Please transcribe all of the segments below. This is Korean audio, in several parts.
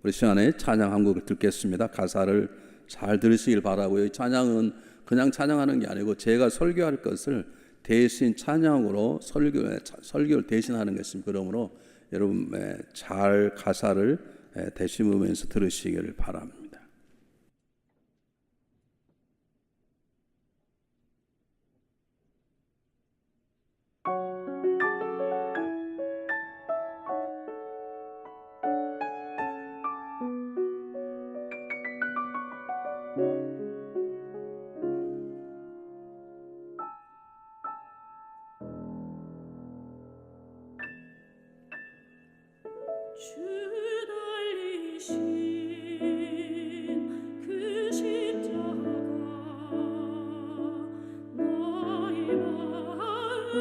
우리 시간에 찬양 한 곡을 듣겠습니다. 가사를 잘 들으시길 바라고요. 이 찬양은 그냥 찬양하는 게 아니고 제가 설교할 것을 대신 찬양으로 설교를 대신하는 것입니다. 그러므로 여러분 잘 가사를 되씹으면서 들으시기를 바랍니다. 주 달리신 그 십자가 나의 마음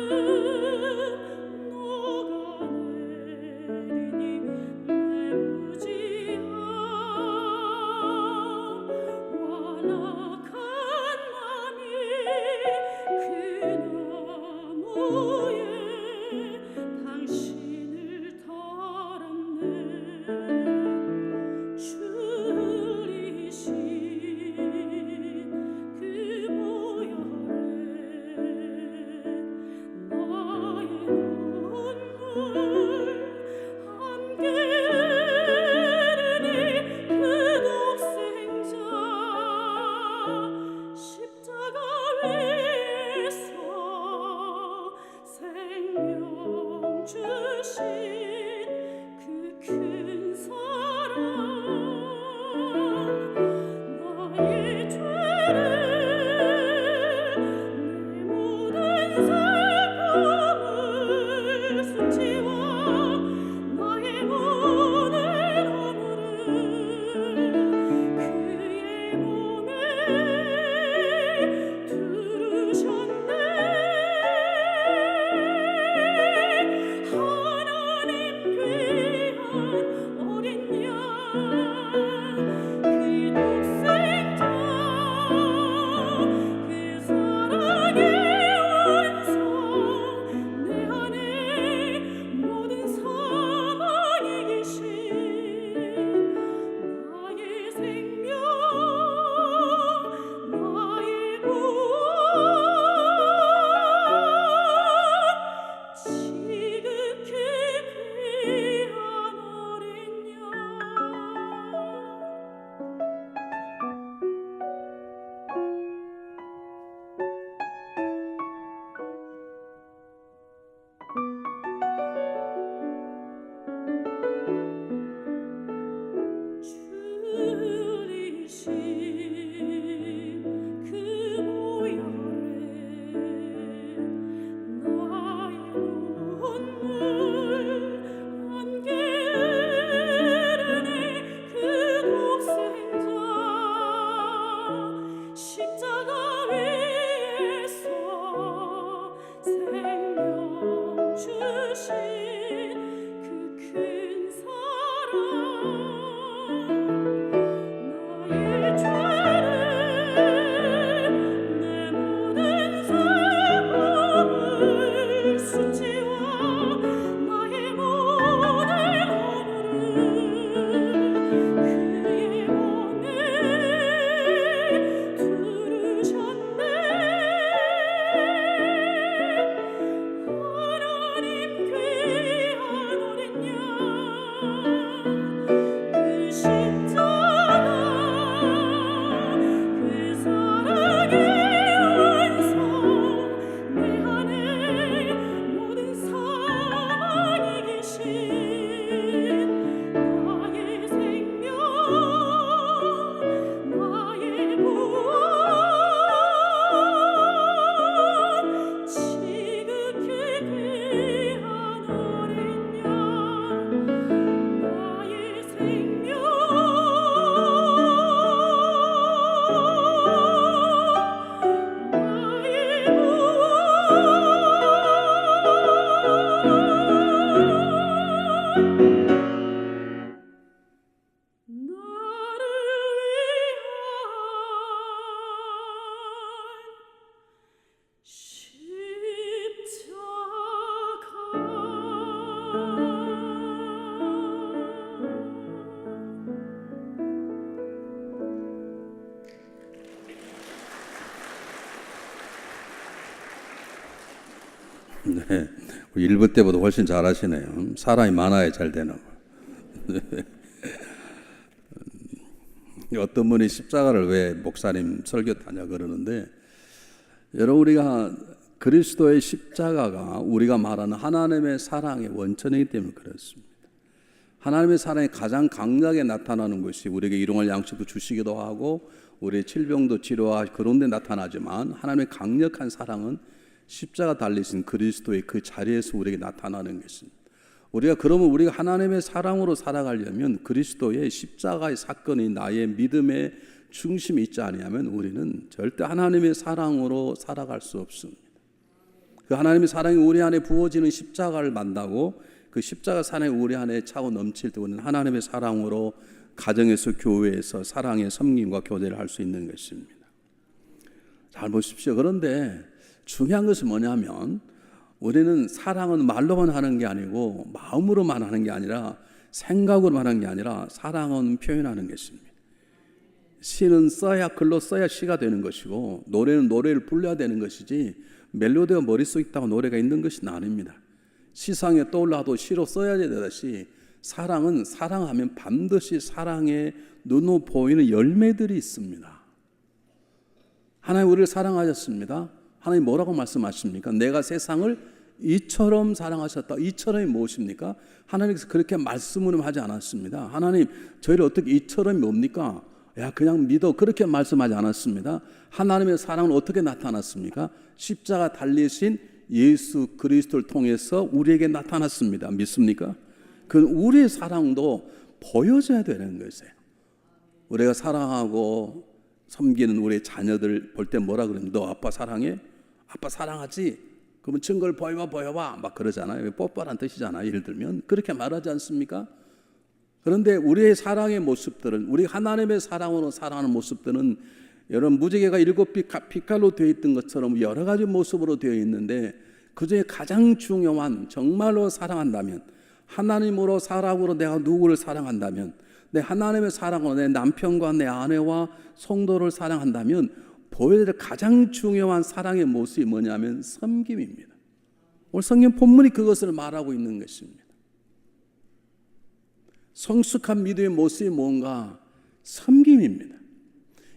녹아내리니 내 무지함 완악한 맘이 그 나무에 당신을 달았네. 네, 1부 때보다 훨씬 잘하시네요. 사람이 많아야 잘 되나 봐. 어떤 분이 십자가를 왜 목사님 설교하냐 그러는데, 여러분 우리가 그리스도의 십자가가 우리가 말하는 하나님의 사랑의 원천이기 때문에 그렇습니다. 하나님의 사랑이 가장 강하게 나타나는 것이 우리에게 일용할 양식도 주시기도 하고 우리의 질병도 치료하고 그런 데 나타나지만, 하나님의 강력한 사랑은 십자가 달리신 그리스도의 그 자리에서 우리에게 나타나는 것입니다. 우리가 하나님의 사랑으로 살아가려면 그리스도의 십자가의 사건이 나의 믿음의 중심에 있지 않으면 우리는 절대 하나님의 사랑으로 살아갈 수 없습니다. 그 하나님의 사랑이 우리 안에 부어지는 십자가를 만나고 그 십자가 사랑이 우리 안에 차고 넘칠 때 우리는 하나님의 사랑으로 가정에서 교회에서 사랑의 섬김과 교제를 할 수 있는 것입니다. 잘 보십시오. 그런데 중요한 것은 뭐냐면, 우리는 사랑은 말로만 하는 게 아니고 마음으로만 하는 게 아니라 생각으로만 하는 게 아니라 사랑은 표현하는 것입니다. 시는 글로 써야 시가 되는 것이고, 노래는 노래를 불러야 되는 것이지 멜로디가 머릿속에 있다고 노래가 있는 것은 아닙니다. 시상에 떠올라도 시로 써야 되듯이 사랑은 사랑하면 반드시 사랑의 눈으로 보이는 열매들이 있습니다. 하나님 우리를 사랑하셨습니다. 하나님 뭐라고 말씀하십니까? 내가 세상을 이처럼 사랑하셨다. 이처럼이 무엇입니까? 하나님께서 그렇게 말씀을 하지 않았습니다. 하나님 저희를 어떻게 이처럼이 뭡니까? 야 그냥 믿어, 그렇게 말씀하지 않았습니다. 하나님의 사랑은 어떻게 나타났습니까? 십자가 달리신 예수 그리스도를 통해서 우리에게 나타났습니다. 믿습니까? 그 우리의 사랑도 보여져야 되는 것이에요. 우리가 사랑하고 섬기는 우리의 자녀들 볼 때 뭐라 그러는데, 너 아빠 사랑해? 아빠 사랑하지? 그러면 증거를 보여봐 막 그러잖아요. 뽀뽀란 뜻이잖아요. 예를 들면 그렇게 말하지 않습니까? 그런데 우리의 사랑의 모습들은, 우리 하나님의 사랑으로 사랑하는 모습들은 여러분 무지개가 7빛깔로 되어 있던 것처럼 여러 가지 모습으로 되어 있는데, 그중에 가장 중요한, 정말로 사랑한다면, 하나님으로 사랑으로 내가 누구를 사랑한다면, 내 하나님의 사랑으로 내 남편과 내 아내와 성도를 사랑한다면 보여야 될 가장 중요한 사랑의 모습이 뭐냐면 섬김입니다. 오늘 성경 본문이 그것을 말하고 있는 것입니다. 성숙한 믿음의 모습이 뭔가? 섬김입니다.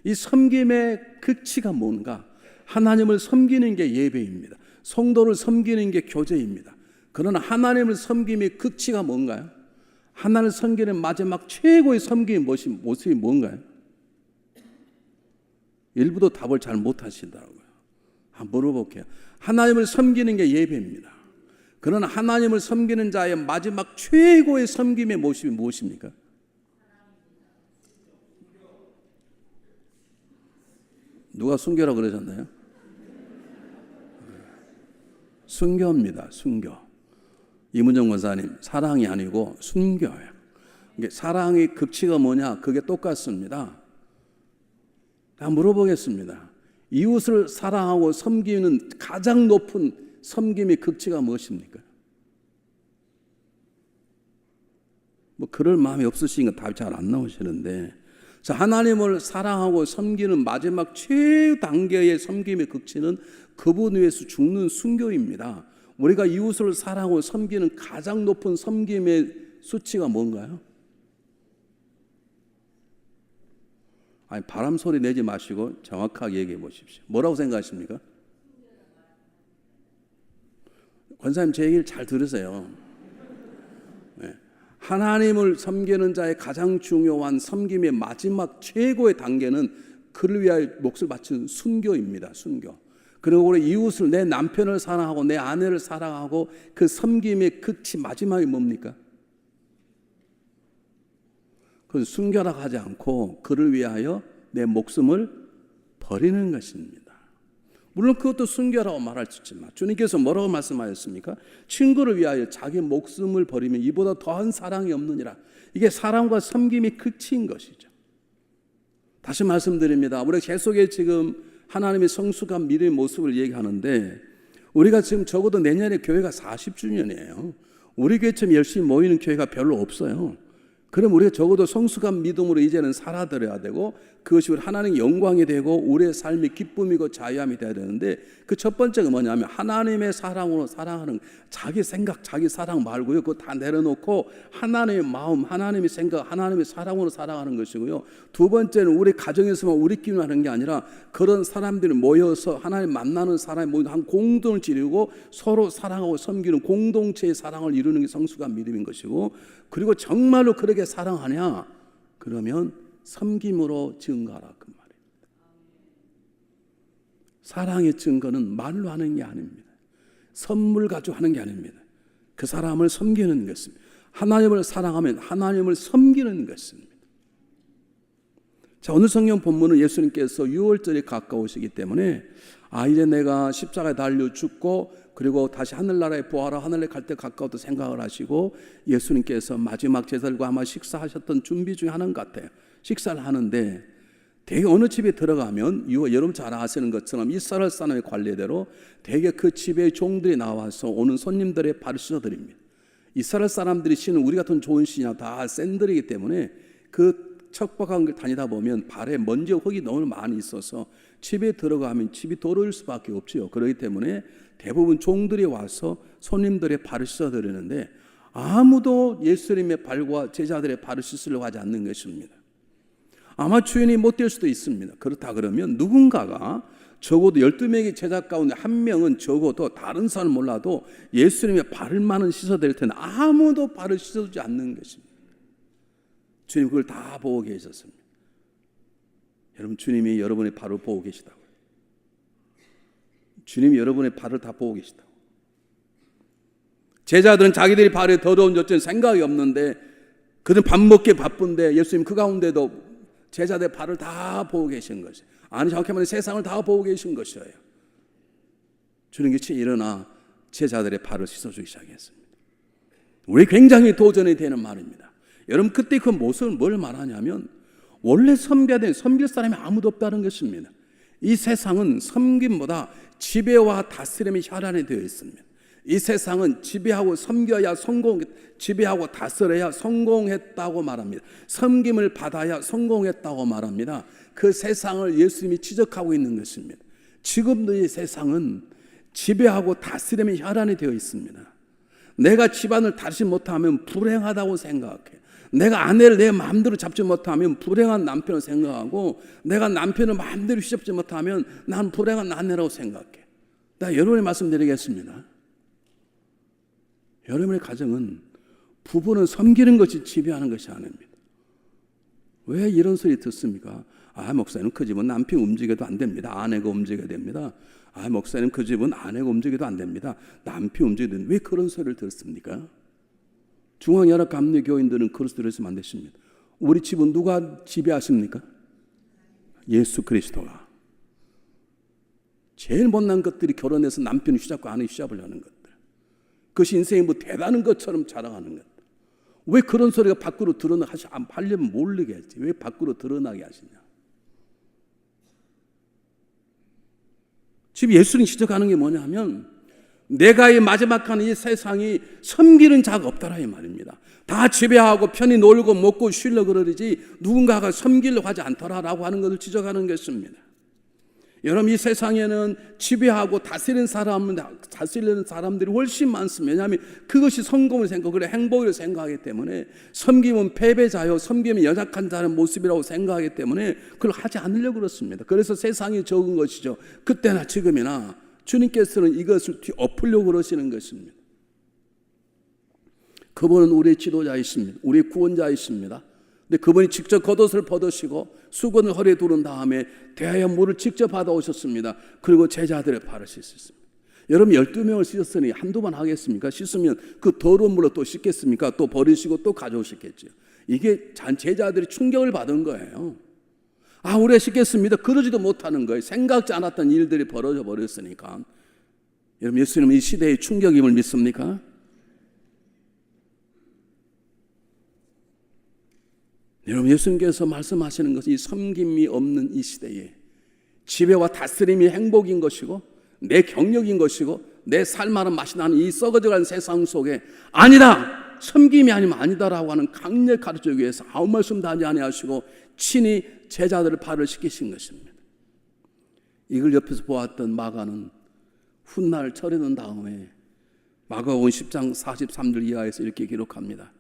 이 섬김의 극치가 뭔가? 하나님을 섬기는 게 예배입니다. 성도를 섬기는 게 교제입니다. 그러나 하나님을 섬김의 극치가 뭔가요? 하나님을 섬기는 마지막 최고의 섬김의 모습이 뭔가요? 일부도 답을 잘 못하시더라고요. 한번 물어볼게요. 하나님을 섬기는 게 예배입니다. 그러나 하나님을 섬기는 자의 마지막 최고의 섬김의 모습이 무엇입니까? 누가 순교라고 그러셨나요? 순교입니다. 순교. 이문정 권사님, 사랑이 아니고 순교예요. 사랑의 극치가 뭐냐? 그게 똑같습니다. 한번 물어보겠습니다. 이웃을 사랑하고 섬기는 가장 높은 섬김의 극치가 무엇입니까? 뭐 그럴 마음이 없으시니까 답이 잘 안 나오시는데, 자, 하나님을 사랑하고 섬기는 마지막 최단계의 섬김의 극치는 그분 위해서 죽는 순교입니다. 우리가 이웃을 사랑하고 섬기는 가장 높은 섬김의 수치가 뭔가요? 아니, 바람 소리 내지 마시고 정확하게 얘기해 보십시오. 뭐라고 생각하십니까? 권사님 제 얘기를 잘 들으세요. 네. 하나님을 섬기는 자의 가장 중요한 섬김의 마지막 최고의 단계는 그를 위하여 몫을 바치는 순교입니다. 순교. 그리고 우리 이웃을, 내 남편을 사랑하고 내 아내를 사랑하고 그 섬김의 끝이 마지막이 뭡니까? 그건 순교라고 하지 않고 그를 위하여 내 목숨을 버리는 것입니다. 물론 그것도 순교라고 말할 수 있지만 주님께서 뭐라고 말씀하셨습니까? 친구를 위하여 자기 목숨을 버리면 이보다 더한 사랑이 없느니라. 이게 사랑과 섬김이 끝인 것이죠. 다시 말씀드립니다. 우리가 계속해 지금 하나님의 성숙한 믿음의 모습을 얘기하는데, 우리가 지금 적어도 내년에 교회가 40주년이에요. 우리 교회처럼 열심히 모이는 교회가 별로 없어요. 그럼 우리가 적어도 성숙한 믿음으로 이제는 살아들어야 되고, 그것이 우리 하나님의 영광이 되고 우리의 삶이 기쁨이고 자유함이 되어야 되는데, 그 첫 번째가 뭐냐면 하나님의 사랑으로 사랑하는, 자기 생각, 자기 사랑 말고요, 그거 다 내려놓고 하나님의 마음, 하나님의 생각, 하나님의 사랑으로 살아가는 것이고요. 두 번째는 우리 가정에서만 우리끼리만 하는 게 아니라 그런 사람들이 모여서 하나님 만나는 사람이 모여서 한 공동을 지르고 서로 사랑하고 섬기는 공동체의 사랑을 이루는 게 성숙한 믿음인 것이고, 그리고 정말로 그렇게 사랑하냐? 그러면 섬김으로 증거하라, 그 말입니다. 사랑의 증거는 말로 하는 게 아닙니다. 선물 가지고 하는 게 아닙니다. 그 사람을 섬기는 것입니다. 하나님을 사랑하면 하나님을 섬기는 것입니다. 자, 오늘 성경 본문은 예수님께서 유월절이 가까우시기 때문에 이제 내가 십자가에 달려 죽고 그리고 다시 하늘나라에 보아라, 하늘에 갈 때 가까웠다 생각을 하시고 예수님께서 마지막 제자들과 아마 식사하셨던 준비 중에 하나인 것 같아요. 식사를 하는데 대개 어느 집에 들어가면 여러분 잘 아시는 것처럼 이스라엘 사람의 관례대로 대개 그 집의 종들이 나와서 오는 손님들의 발을 씻어드립니다. 이스라엘 사람들이 신은 우리 같은 좋은 신이나 다 샌들이기 때문에 그 척박한 걸 다니다 보면 발에 먼지와 흙이 너무 많이 있어서 집에 들어가면 집이 더러울 수밖에 없죠. 그렇기 때문에 대부분 종들이 와서 손님들의 발을 씻어드리는데 아무도 예수님의 발과 제자들의 발을 씻으려고 하지 않는 것입니다. 아마 주인이 못 될 수도 있습니다. 그렇다 그러면 누군가가 적어도 12명의 제자 가운데 한 명은 적어도 다른 사람 몰라도 예수님의 발만은 씻어드릴 텐데 아무도 발을 씻어주지 않는 것입니다. 주님 그걸 다 보고 계셨습니다. 여러분, 주님이 여러분의 발을 보고 계시다고요. 주님이 여러분의 발을 다 보고 계시다고. 제자들은 자기들이 발에 더러운 젖은 생각이 없는데 그들은 밥 먹기 바쁜데 예수님 그 가운데도 제자들의 발을 다 보고 계신 것이에요. 아니, 정확히 말하면 세상을 다 보고 계신 것이에요. 주님께서 일어나 제자들의 발을 씻어주기 시작했습니다. 우리 굉장히 도전이 되는 말입니다. 여러분, 그때 그 모습은 뭘 말하냐면 원래 섬겨야 되는, 섬길 사람이 아무도 없다는 것입니다. 이 세상은 섬김보다 지배와 다스림이 혈안이 되어 있습니다. 이 세상은 지배하고 섬겨야 지배하고 다스려야 성공했다고 말합니다. 섬김을 받아야 성공했다고 말합니다. 그 세상을 예수님이 지적하고 있는 것입니다. 지금도 이 세상은 지배하고 다스림이 혈안이 되어 있습니다. 내가 집안을 다루지 못하면 불행하다고 생각해. 내가 아내를 내 마음대로 잡지 못하면 불행한 남편을 생각하고, 내가 남편을 마음대로 휘잡지 못하면 난 불행한 아내라고 생각해. 나 여러분의 말씀드리겠습니다. 여러분의 가정은 부부는 섬기는 것이 지배하는 것이 아닙니다. 왜 이런 소리 듣습니까? 목사님 그 집은 남편이 움직여도 안 됩니다. 아내가 움직여야 됩니다. 목사님 그 집은 아내가 움직여도 안 됩니다. 남편이 움직여야 됩니다. 왜 그런 소리를 듣습니까? 중앙연합감리교인들은 그런 소리를 들으시면 안 되십니다. 우리 집은 누가 지배하십니까? 예수 그리스도가. 제일 못난 것들이 결혼해서 남편을 휘잡고 아내 휘잡으려는 것들. 그것이 인생이 뭐 대단한 것처럼 자랑하는 것들. 왜 그런 소리가 밖으로 하려면 모르게 했지. 왜 밖으로 드러나게 하시냐. 지금 예수님 지적하는 게 뭐냐면 내가 이 마지막 하는 이 세상이 섬기는 자가 없다라 이 말입니다. 다 지배하고 편히 놀고 먹고 쉬려고 그러지 누군가가 섬기려고 하지 않더라라고 하는 것을 지적하는 것입니다. 여러분, 이 세상에는 지배하고 다스리는 사람들이 훨씬 많습니다. 왜냐하면 그것이 성공을 생각하고 그래 행복을 생각하기 때문에, 섬김은 패배자요, 섬김은 연약한 자의 모습이라고 생각하기 때문에 그걸 하지 않으려고 그렇습니다. 그래서 세상이 적은 것이죠. 그때나 지금이나 주님께서는 이것을 뒤엎으려고 그러시는 것입니다. 그분은 우리의 지도자이십니다. 우리의 구원자이십니다. 근데 그분이 직접 겉옷을 벗으시고 수건을 허리에 두른 다음에 대하여 물을 직접 받아오셨습니다. 그리고 제자들의 발을 씻었습니다. 여러분, 12명을 씻었으니 한두 번 하겠습니까? 씻으면 그 더러운 물로 또 씻겠습니까? 또 버리시고 또 가져오셨겠죠. 이게 제자들이 충격을 받은 거예요. 우리가 씻겠습니다. 그러지도 못하는 거예요. 생각지 않았던 일들이 벌어져 버렸으니까. 여러분, 예수님은 이 시대의 충격임을 믿습니까? 여러분, 예수님께서 말씀하시는 것은 이 섬김이 없는 이 시대에 지배와 다스림이 행복인 것이고 내 경력인 것이고 내 삶하는 맛이 나는 이 썩어져가는 세상 속에 아니다! 섬김이 아니면 아니다라고 하는 강력 가르치기 위해서 아무 말씀도 하지 아니하시고 친히 제자들을 발을 씻기신 것입니다. 이걸 옆에서 보았던 마가는 훗날 철회된 다음에 마가복음 10장 43절 이하에서 이렇게 기록합니다.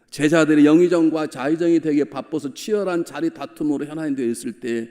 제자들이 영의정과 자의정이 되게 바빠서 치열한 자리 다툼으로 현안이 되어 있을 때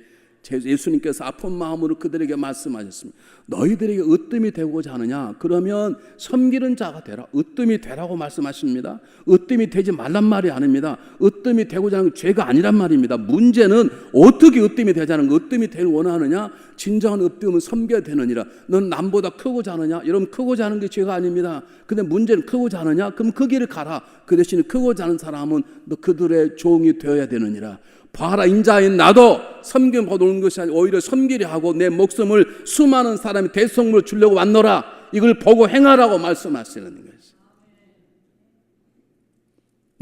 예수님께서 아픈 마음으로 그들에게 말씀하셨습니다. 너희들에게 으뜸이 되고자 하느냐? 그러면 섬기는 자가 되라. 으뜸이 되라고 말씀하십니다. 으뜸이 되지 말란 말이 아닙니다. 으뜸이 되고자 하는 건 죄가 아니란 말입니다. 문제는 어떻게 으뜸이 되자는 거. 으뜸이 되길 원하느냐? 진정한 으뜸은 섬겨야 되느니라. 넌 남보다 크고자 하느냐? 여러분, 크고자 하는 게 죄가 아닙니다. 근데 문제는 크고자 하느냐? 그럼 그 길을 가라. 그 대신에 크고자 하는 사람은 너 그들의 종이 되어야 되느니라. 봐라, 인자인 나도 섬김 받아오는 것이 아니라 오히려 섬기려 하고 내 목숨을 수많은 사람이 대성물로 주려고 왔노라. 이걸 보고 행하라고 말씀하시는 것이죠.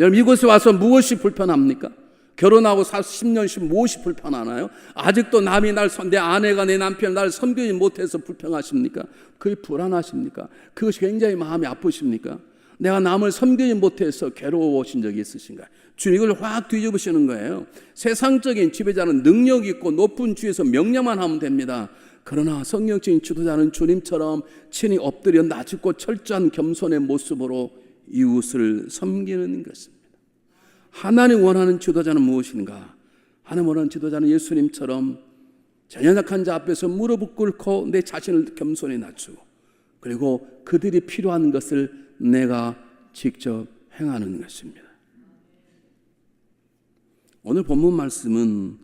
여러분, 이곳에 와서 무엇이 불편합니까? 결혼하고 10년씩 무엇이 불편하나요? 아직도 남이 내 아내가 내 남편이 날 섬기지 못해서 불평하십니까? 그게 불안하십니까? 그것이 굉장히 마음이 아프십니까? 내가 남을 섬기지 못해서 괴로워하신 적이 있으신가요? 주님 이걸 확 뒤집으시는 거예요. 세상적인 지배자는 능력 있고 높은 주에서 명령만 하면 됩니다. 그러나 성령적인 지도자는 주님처럼 친히 엎드려 낮고 철저한 겸손의 모습으로 이웃을 섬기는 것입니다. 하나님 원하는 지도자는 무엇인가? 하나님 원하는 지도자는 예수님처럼 연약한 자 앞에서 무릎을 꿇고 내 자신을 겸손히 낮추고 그리고 그들이 필요한 것을 내가 직접 행하는 것입니다. 오늘 본문 말씀은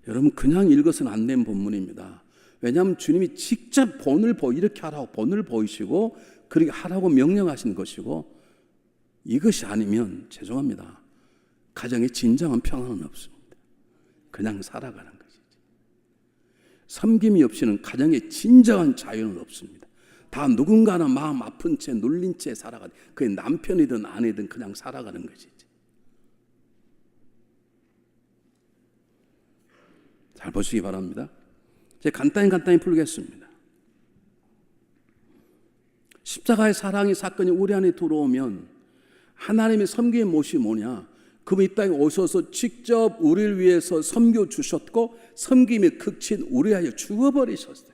여러분 그냥 읽어서는 안 된 본문입니다. 왜냐하면 주님이 직접 이렇게 하라고 본을 보이시고 그렇게 하라고 명령하신 것이고 이것이 아니면 죄송합니다. 가정에 진정한 평안은 없습니다. 그냥 살아가는 것이지. 섬김이 없이는 가정에 진정한 자유는 없습니다. 다 누군가는 마음 아픈 채 눌린 채 살아가는, 그게 남편이든 아내든 그냥 살아가는 것이지. 잘 보시기 바랍니다. 제가 간단히 풀겠습니다. 십자가의 사랑의 사건이 우리 안에 들어오면 하나님의 섬김의 모습이 뭐냐? 그분 이 땅에 오셔서 직접 우리를 위해서 섬겨 주셨고 섬김의 극치인 우리하여 죽어버리셨어요.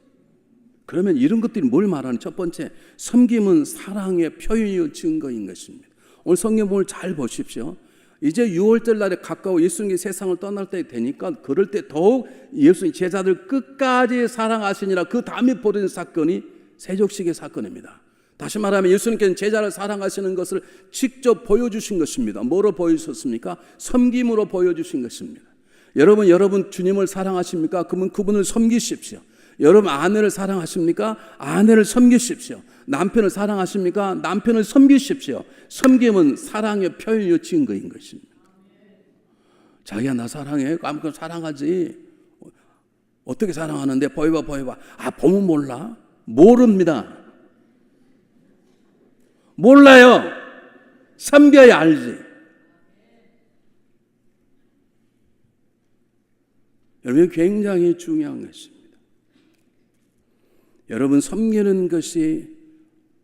그러면 이런 것들이 뭘 말하는? 첫 번째, 섬김은 사랑의 표현이요 증거인 것입니다. 오늘 성경을 잘 보십시오. 이제 6월절 날에 가까워 예수님이 세상을 떠날 때 되니까 그럴 때 더욱 예수님 제자들 끝까지 사랑하시니라. 그 다음에 벌어진 사건이 세족식의 사건입니다. 다시 말하면 예수님께서는 제자를 사랑하시는 것을 직접 보여주신 것입니다. 뭐로 보여주셨습니까? 섬김으로 보여주신 것입니다. 여러분 주님을 사랑하십니까? 그러면 그분을 섬기십시오. 여러분 아내를 사랑하십니까? 아내를 섬기십시오. 남편을 사랑하십니까? 남편을 섬기십시오. 섬김은 사랑의 표현이요 증거인 것입니다. 자기야 나 사랑해? 아무튼 사랑하지. 어떻게 사랑하는데? 보여봐. 아 보면 몰라? 모릅니다. 몰라요. 섬겨야 알지. 여러분 굉장히 중요한 것입니다. 여러분 섬기는 것이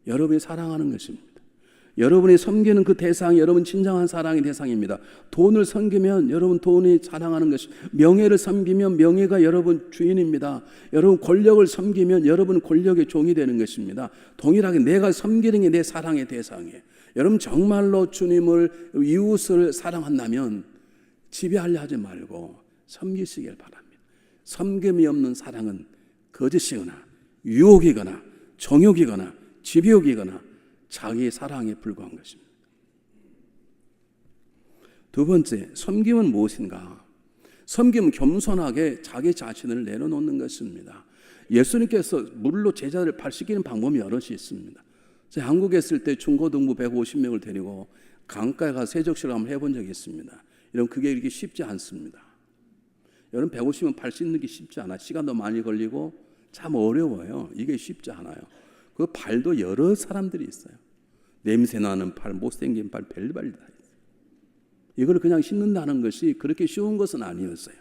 여러분이 사랑하는 것입니다. 여러분이 섬기는 그 대상이 여러분 진정한 사랑의 대상입니다. 돈을 섬기면 여러분 돈이 사랑하는 것이, 명예를 섬기면 명예가 여러분 주인입니다. 여러분 권력을 섬기면 여러분 권력의 종이 되는 것입니다. 동일하게 내가 섬기는 게 내 사랑의 대상이에요. 여러분 정말로 주님을 이웃을 사랑한다면 지배하려 하지 말고 섬기시길 바랍니다. 섬김이 없는 사랑은 거짓이거나 유혹이거나 정욕이거나 지배욕이거나 자기의 사랑에 불과한 것입니다. 두 번째, 섬김은 무엇인가? 섬김은 겸손하게 자기 자신을 내려놓는 것입니다. 예수님께서 물로 제자들을 발시키는 방법이 여럿이 있습니다. 제가 한국에 있을 때 중고등부 150명을 데리고 강가에 가서 세족식을 한번 해본 적이 있습니다. 여러분 그게 이렇게 쉽지 않습니다. 여러분 150명 발 씻는 게 쉽지 않아요. 시간도 많이 걸리고 참 어려워요. 이게 쉽지 않아요. 그 발도 여러 사람들이 있어요. 냄새 나는 팔, 못생긴 팔, 별발이 다 있어요. 이걸 그냥 씻는다는 것이 그렇게 쉬운 것은 아니었어요.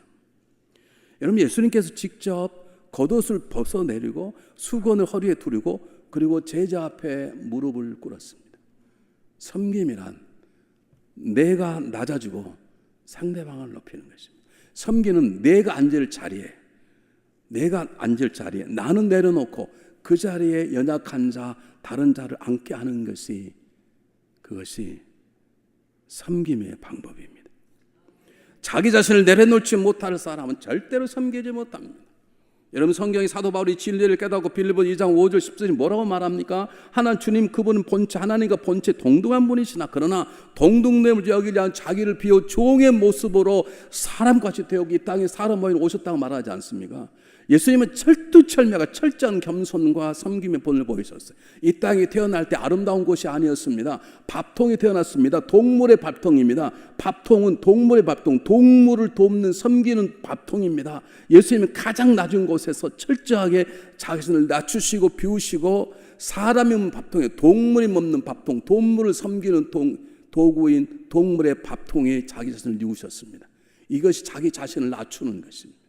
여러분 예수님께서 직접 겉옷을 벗어내리고 수건을 허리에 두르고 그리고 제자 앞에 무릎을 꿇었습니다. 섬김이란 내가 낮아지고 상대방을 높이는 것입니다. 섬기는 내가 앉을 자리에 나는 내려놓고 그 자리에 연약한 자, 다른 자를 앉게 하는 것이 그것이 섬김의 방법입니다. 자기 자신을 내려놓지 못할 사람은 절대로 섬기지 못합니다. 여러분, 성경이 사도 바울이 진리를 깨닫고 빌립보 2장 5절 10절이 뭐라고 말합니까? 하나님 주님 그분은 본체 하나님과 본체 동등한 분이시나 그러나 동등됨을 여기지 않은 자기를 비워 종의 모습으로 사람같이 되었고 이 땅에 사람 모임 오셨다고 말하지 않습니까? 예수님은 철두철미하고 철저한 겸손과 섬김의 본을 보이셨어요. 이 땅에 태어날 때 아름다운 곳이 아니었습니다. 밥통에 태어났습니다. 동물의 밥통입니다. 밥통은 동물의 밥통, 동물을 돕는 섬기는 밥통입니다. 예수님은 가장 낮은 곳에서 철저하게 자신을 낮추시고 비우시고 사람이 먹는 밥통에 동물이 먹는 밥통, 동물을 섬기는 도구인 동물의 밥통에 자기 자신을 뉘우셨습니다. 이것이 자기 자신을 낮추는 것입니다.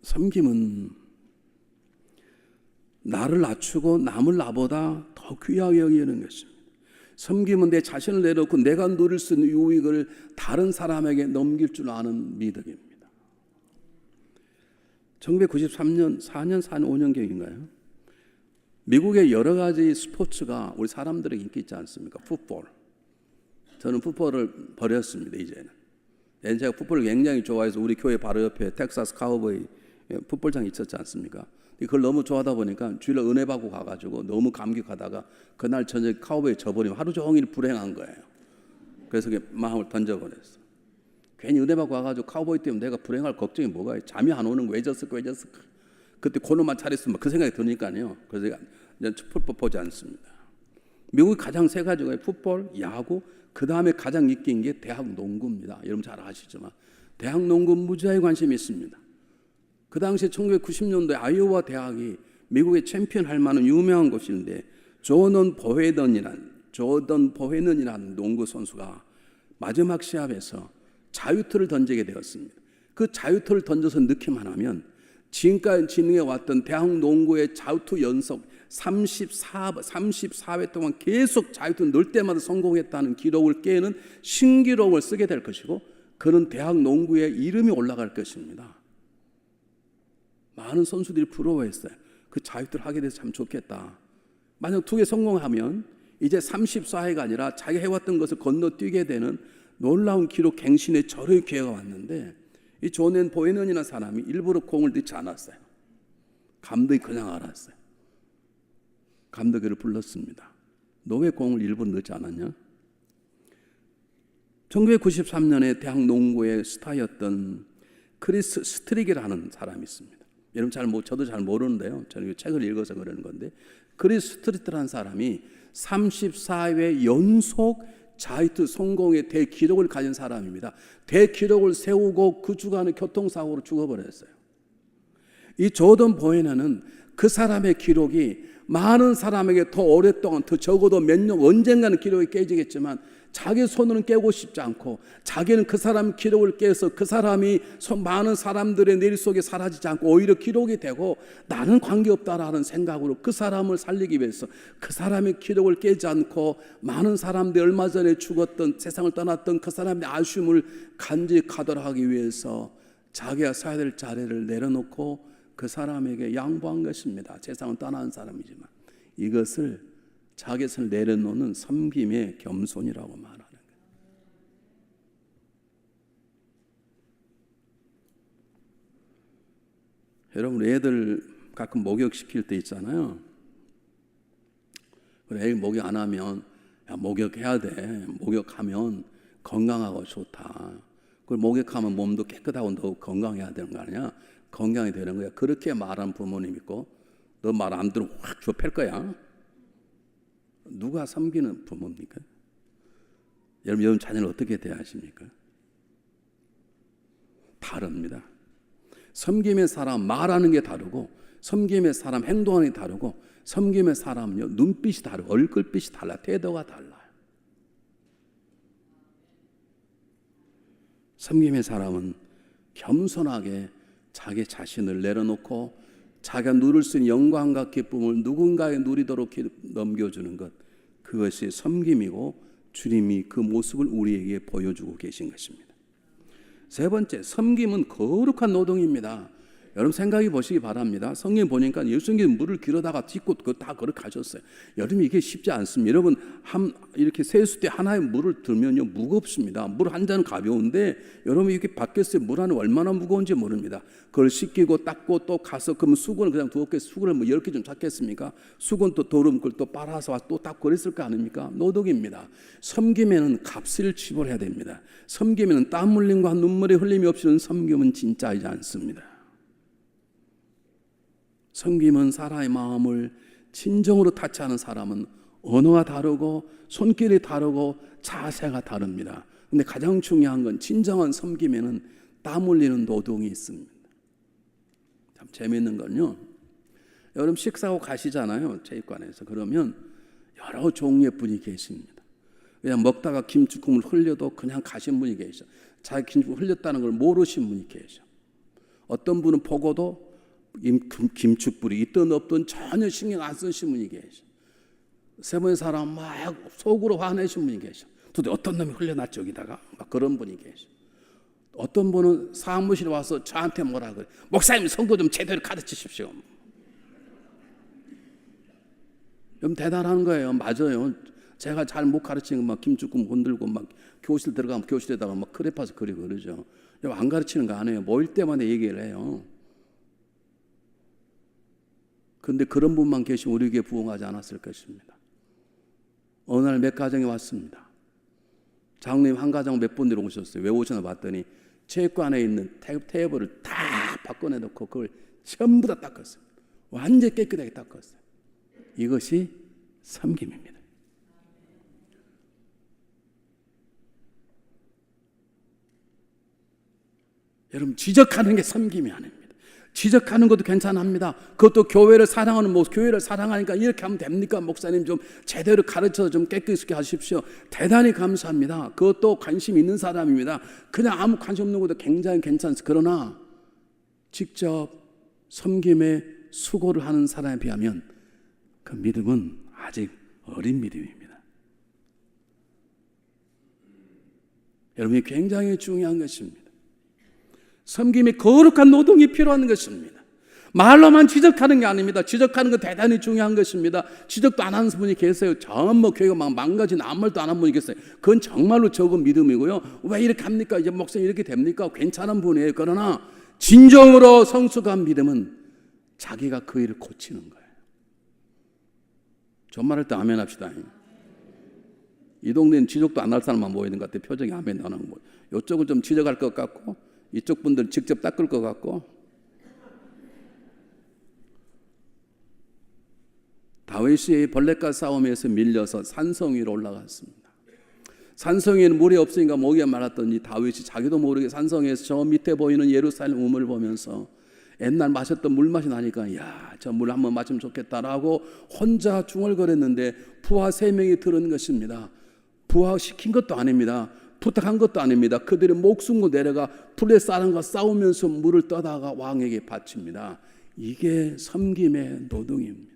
섬김은 나를 낮추고 남을 나보다 더 귀하게 여기는 것입니다. 섬김은 내 자신을 내려놓고 내가 누릴 수 있는 유익을 다른 사람에게 넘길 줄 아는 미덕입니다. 1993년, 4년, 5년경인가요? 미국의 여러 가지 스포츠가 우리 사람들에게 인기 있지 않습니까? 풋볼. 저는 풋볼을 버렸습니다, 이제는. 제가 풋볼을 굉장히 좋아해서 우리 교회 바로 옆에 텍사스 카우보이 풋볼장이 있었지 않습니까? 그걸 너무 좋아하다 보니까 주일날 은혜 받고 가가지고 너무 감격하다가 그날 저녁에 카우보이 져버리면 하루 종일 불행한 거예요. 그래서 마음을 던져버렸어. 괜히 은혜 받고 가가지고 카우보이 때문에 내가 불행할 걱정이 뭐가 있어. 잠이 안 오는 거 왜 졌을까. 그때 그놈만 잘했으면 그 생각이 드니까요. 그래서 이제 풋볼 보지 않습니다. 미국이 가장 세 가지가 풋볼, 야구, 그 다음에 가장 인기인 게 대학 농구입니다. 여러분 잘 아시지만 대학 농구 무지하게 관심이 있습니다. 그 당시에 1990년도에 아이오와 대학이 미국의 챔피언 할 만한 유명한 곳인데 조던 보헤넌이라는 농구 선수가 마지막 시합에서 자유투를 던지게 되었습니다. 그 자유투를 던져서 넣기만 하면 지금까지 진행해 왔던 대학 농구의 자유투 연속 34회 동안 계속 자유투 넣을 때마다 성공했다는 기록을 깨는 신기록을 쓰게 될 것이고 그는 대학 농구에 이름이 올라갈 것입니다. 많은 선수들이 부러워했어요. 그 자유투를 하게 돼서 참 좋겠다. 만약 2개 성공하면 이제 34회가 아니라 자기가 해왔던 것을 건너뛰게 되는 놀라운 기록 갱신의 절호의 기회가 왔는데 이 조던 보헤넌이라는 사람이 일부러 공을 넣지 않았어요. 감독이 그냥 알았어요. 감독이 그를 불렀습니다. 너 왜 공을 일부러 넣지 않았냐? 1993년에 대학 농구의 스타였던 크리스 스트릭이라는 사람이 있습니다. 여러분 저도 잘 모르는데요. 저는 책을 읽어서 그러는 건데 크리스 스트릭이라는 사람이 34회 연속 자유투 성공의 대기록을 가진 사람입니다. 대기록을 세우고 그 주간에 교통사고로 죽어버렸어요. 이 조던 보헤넌은 그 사람의 기록이 많은 사람에게 더 오랫동안 더 적어도 몇 년 언젠가는 기록이 깨지겠지만 자기 손으로는 깨고 싶지 않고 자기는 그 사람 기록을 깨서 그 사람이 많은 사람들의 뇌리 속에 사라지지 않고 오히려 기록이 되고 나는 관계없다라는 생각으로 그 사람을 살리기 위해서 그 사람의 기록을 깨지 않고 많은 사람들이 얼마 전에 죽었던 세상을 떠났던 그 사람의 아쉬움을 간직하도록 하기 위해서 자기가 사야 될 자리를 내려놓고 그 사람에게 양보한 것입니다. 세상은 떠난 사람이지만 이것을 자기 것을 내려놓는 섬김의 겸손이라고 말하는 거예요. 여러분 애들 가끔 목욕시킬 때 있잖아요. 애기 목욕 안 하면 야, 목욕해야 돼. 목욕하면 건강하고 좋다. 그걸 목욕하면 몸도 깨끗하고 더 건강해야 되는 거 아니야? 건강이 되는 거야. 그렇게 말하는 부모님 있고 너 말 안 들으면 확 좁힐 거야. 누가 섬기는 부모입니까? 여러분 자녀를 어떻게 대하십니까? 다릅니다. 섬김의 사람 말하는 게 다르고 섬김의 사람 행동하는 게 다르고 섬김의 사람은요 눈빛이 다르고 얼굴빛이 달라 태도가 달라요. 섬김의 사람은 겸손하게 자기 자신을 내려놓고 자기가 누릴 수 있는 영광과 기쁨을 누군가에 누리도록 넘겨주는 것, 그것이 섬김이고 주님이 그 모습을 우리에게 보여주고 계신 것입니다. 세 번째, 섬김은 거룩한 노동입니다. 여러분 생각해 보시기 바랍니다. 성경 보니까 예수님께서 물을 길어다가 딛고 그거 다 걸어가셨어요. 여러분 이게 쉽지 않습니다. 여러분 이렇게 세수대 하나의 물을 들면요 무겁습니다. 물 한 잔은 가벼운데 여러분 이렇게 밖에서 물 하나 얼마나 무거운지 모릅니다. 그걸 씻기고 닦고 또 가서 그러면 수건을 그냥 두었겠어요. 수건을 뭐 10개 좀 찾겠습니까? 수건 또 도름 그걸 또 빨아서 또 닦고 그랬을 거 아닙니까? 노동입니다. 섬김에는 값을 지불해야 됩니다. 섬김에는 땀 흘림과 눈물의 흘림이 없이는 섬김은 진짜이지 않습니다. 섬김은 사람의 마음을 진정으로 타치하는 사람은 언어가 다르고 손길이 다르고 자세가 다릅니다. 근데 가장 중요한 건 진정한 섬김에는 땀 흘리는 노동이 있습니다. 참 재미있는 건요, 여러분 식사하고 가시잖아요, 체육관에서. 그러면 여러 종류의 분이 계십니다. 그냥 먹다가 김치국물 흘려도 그냥 가신 분이 계셔. 자기 김치국 흘렸다는 걸 모르신 분이 계셔. 어떤 분은 보고도 김축불이 있든 없든 전혀 신경 안 쓰신 분이 계셔. 세 번의 사람 막 속으로 화내신 분이 계셔. 도대체 어떤 놈이 흘려놨죠 여기다가, 막 그런 분이 계셔. 어떤 분은 사무실에 와서 저한테 뭐라 그래, 목사님 성도 좀 제대로 가르치십시오. 좀 대단한 거예요. 맞아요. 제가 잘 못 가르치는 거 막 김축국 건들고 막 교실 들어가면 교실에다가 막 크레파스 그리고 그러죠. 안 가르치는 거 아니에요. 모일 때마다 얘기를 해요. 그런데 그런 분만 계시면 우리에게 부응하지 않았을 것입니다. 어느 날 몇 가정에 왔습니다. 장로님 한 가정 몇 분들이 오셨어요. 왜 오셨나 봤더니 체육관에 있는 테이블을 다 바꿔내놓고 그걸 전부 다 닦았어요. 완전히 깨끗하게 닦았어요. 이것이 섬김입니다. 여러분 지적하는 게 섬김이 아닙니다. 지적하는 것도 괜찮합니다. 그것도 교회를 사랑하는 모습, 교회를 사랑하니까 이렇게 하면 됩니까? 목사님 좀 제대로 가르쳐서 좀 깨끗하게 하십시오. 대단히 감사합니다. 그것도 관심 있는 사람입니다. 그냥 아무 관심 없는 것도 굉장히 괜찮습니다. 그러나 직접 섬김에 수고를 하는 사람에 비하면 그 믿음은 아직 어린 믿음입니다. 여러분이 굉장히 중요한 것입니다. 섬김이 거룩한 노동이 필요한 것입니다. 말로만 지적하는 게 아닙니다. 지적하는 거 대단히 중요한 것입니다. 지적도 안 하는 분이 계세요. 전부 교회가 막 망가진 아무 말도 안 하는 분이 계세요. 그건 정말로 적은 믿음이고요. 왜 이렇게 합니까? 이제 목사님 이렇게 됩니까? 괜찮은 분이에요. 그러나 진정으로 성숙한 믿음은 자기가 그 일을 고치는 거예요. 전말할 때 아멘 합시다. 이 동네는 지적도 안 할 사람만 모이는 것 같아요. 표정이 아멘 안 하는 거. 이쪽은 좀 지적할 것 같고 이쪽 분들 직접 닦을 것 같고. 다윗이 벌레과 싸움에서 밀려서 산성 위로 올라갔습니다. 산성 위에는 물이 없으니까 목이 말랐더니 다윗이 자기도 모르게 산성에서 저 밑에 보이는 예루살렘 우물을 보면서 옛날 마셨던 물맛이 나니까 야, 저 물 한번 마시면 좋겠다라고 혼자 중얼거렸는데 부하 3명이 들은 것입니다. 부하시킨 것도 아닙니다. 부탁한 것도 아닙니다. 그들의 목숨 걸 내려가 블레 사람과 싸우면서 물을 떠다가 왕에게 바칩니다. 이게 섬김의 노동입니다.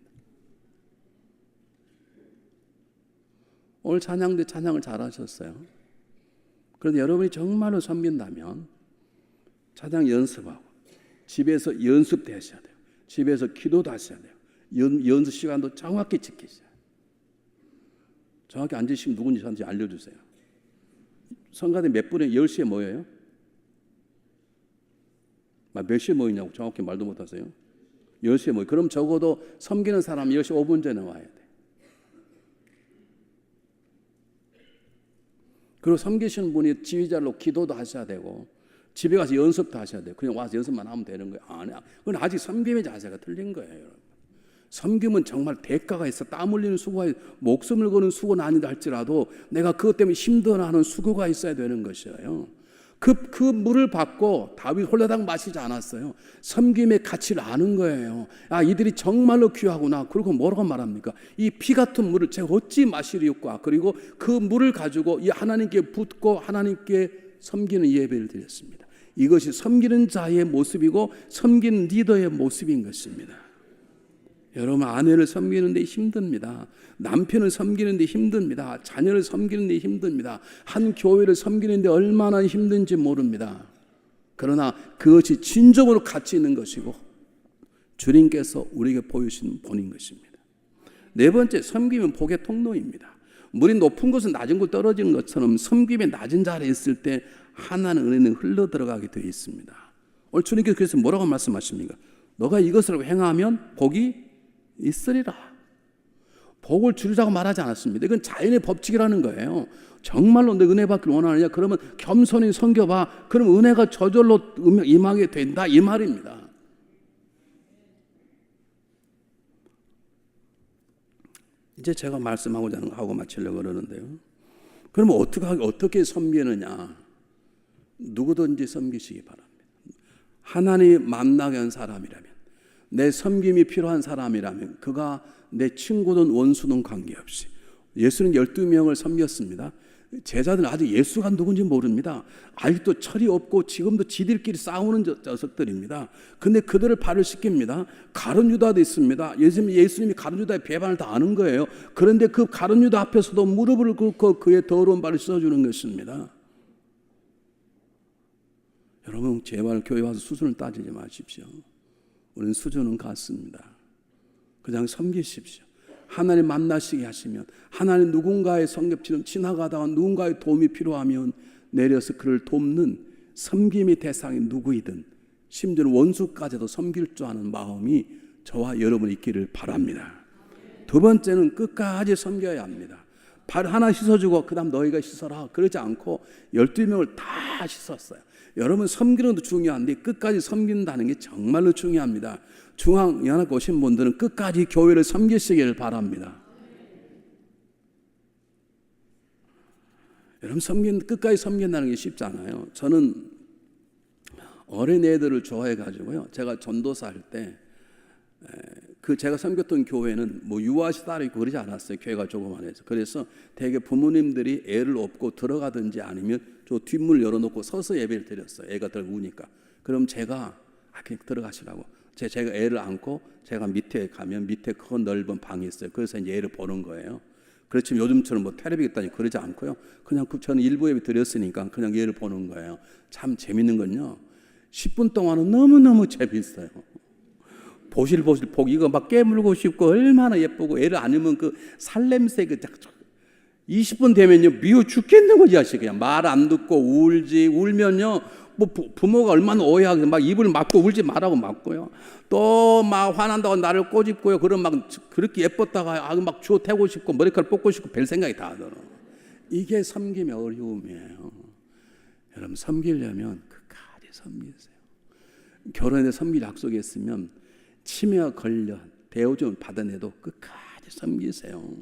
오늘 찬양대 찬양을 잘하셨어요. 그런데 여러분이 정말로 섬긴다면 찬양 연습하고 집에서 연습도 하셔야 돼요. 집에서 기도도 하셔야 돼요. 연습 시간도 정확히 지키셔야 돼요. 정확히 앉으시면 누군지 저한테 알려주세요. 성가대 몇 분에 10시에 모여요? 몇 시에 모이냐고 정확히 말도 못하세요? 10시에 모여. 그럼 적어도 섬기는 사람 10시 5분 전에 와야 돼. 그리고 섬기시는 분이 지휘자로 기도도 하셔야 되고 집에 가서 연습도 하셔야 돼요. 그냥 와서 연습만 하면 되는 거예요. 아니야. 그건 아직 섬김의 자세가 틀린 거예요. 여러분. 섬김은 정말 대가가 있어. 땀 흘리는 수고가 있어. 목숨을 거는 수고는 아니다 할지라도 내가 그것 때문에 힘들어하는 수고가 있어야 되는 것이에요. 그 물을 받고 다윗 홀라당 마시지 않았어요. 섬김의 가치를 아는 거예요. 아, 이들이 정말로 귀하구나. 그리고 뭐라고 말합니까? 이 피 같은 물을 제가 어찌 마시리까? 그리고 그 물을 가지고 이 하나님께 붓고 하나님께 섬기는 예배를 드렸습니다. 이것이 섬기는 자의 모습이고 섬기는 리더의 모습인 것입니다. 여러분, 아내를 섬기는 데 힘듭니다. 남편을 섬기는 데 힘듭니다. 자녀를 섬기는 데 힘듭니다. 한 교회를 섬기는 데 얼마나 힘든지 모릅니다. 그러나 그것이 진정으로 가치 있는 것이고 주님께서 우리에게 보여주신 본인 것입니다. 네 번째, 섬김은 복의 통로입니다. 물이 높은 곳은 낮은 곳 떨어지는 것처럼 섬김의 낮은 자리에 있을 때 하나는 은혜는 흘러 들어가게 되어 있습니다. 오늘 주님께서 그래서 뭐라고 말씀하십니까? 너가 이것을 행하면 복이 있으리라. 복을 주리라고 말하지 않았습니다. 이건 자연의 법칙이라는 거예요. 정말로 내 은혜 받기를 원하느냐? 그러면 겸손히 섬겨봐. 그럼 은혜가 저절로 임하게 된다, 이 말입니다. 이제 제가 말씀하고자 하는 거 하고 마치려고 그러는데요. 그러면 어떻게 섬기느냐? 누구든지 섬기시기 바랍니다. 하나님 만나게 한 사람이라면, 내 섬김이 필요한 사람이라면, 그가 내 친구든 원수든 관계없이, 예수는 12명을 섬겼습니다. 제자들은 아직 예수가 누군지 모릅니다. 아직도 철이 없고 지금도 지들끼리 싸우는 녀석들입니다. 근데 그들을 발을 씻깁니다. 가룟 유다도 있습니다. 예수님이 가룟 유다의 배반을 다 아는 거예요. 그런데 그 가룟 유다 앞에서도 무릎을 꿇고 그의 더러운 발을 씻어주는 것입니다. 여러분, 제발 교회 와서 수준을 따지지 마십시오. 우리는 수준은 같습니다. 그냥 섬기십시오. 하나님 만나시게 하시면, 하나님 누군가의 성ገብ처럼 지나가다가 누군가의 도움이 필요하면 내려서 그를 돕는 섬김의 대상이 누구이든, 심지어 원수까지도 섬길 줄 아는 마음이 저와 여러분이 있기를 바랍니다. 두 번째는 끝까지 섬겨야 합니다. 발 하나 씻어주고 그 다음 너희가 씻어라, 그러지 않고 12명을 다 씻었어요. 여러분, 섬기는 것도 중요한데 끝까지 섬긴다는 게 정말로 중요합니다. 중앙연합 오신 분들은 끝까지 교회를 섬기시기를 바랍니다. 여러분, 끝까지 섬긴다는 게 쉽지 않아요. 저는 어린애들을 좋아해가지고요, 제가 전도사 할 때 제가 섬겼던 교회는 뭐 유아시 따로 있고 그러지 않았어요. 교회가 조그만해서. 그래서 대개 부모님들이 애를 업고 들어가든지 아니면 저 뒷문 열어놓고 서서 예배를 드렸어요. 애가 덜 우니까. 그럼 제가 그냥 들어가시라고. 제가 애를 안고 제가 밑에 가면 밑에 큰 넓은 방이 있어요. 그래서 이제 애를 보는 거예요. 그렇지만 요즘처럼 뭐 텔레비 있다니 그러지 않고요. 그냥 저는 일부 예배 드렸으니까 그냥 얘를 보는 거예요. 참 재밌는 건요, 10분 동안은 너무너무 재밌어요. 보실보실 복 이거 막 깨물고 싶고 얼마나 예쁘고, 애를 안으면 그 살냄새 20분 되면요 미워 죽겠는 거지. 자식 그냥 말 안 듣고 울면요 뭐 부모가 얼마나 오해하게 막 입을 막고 울지 말라고 막고요, 또 막 화난다고 나를 꼬집고요, 그럼 막 그렇게 예뻤다가 막 주워 태고 싶고 머리카락 뽑고 싶고 별 생각이 다 들어. 이게 섬김의 어려움이에요. 여러분, 섬기려면 끝까지 섬기세요. 결혼에 섬길 약속이 있으면 치매가 걸려 대우점을 받아내도 끝까지 섬기세요.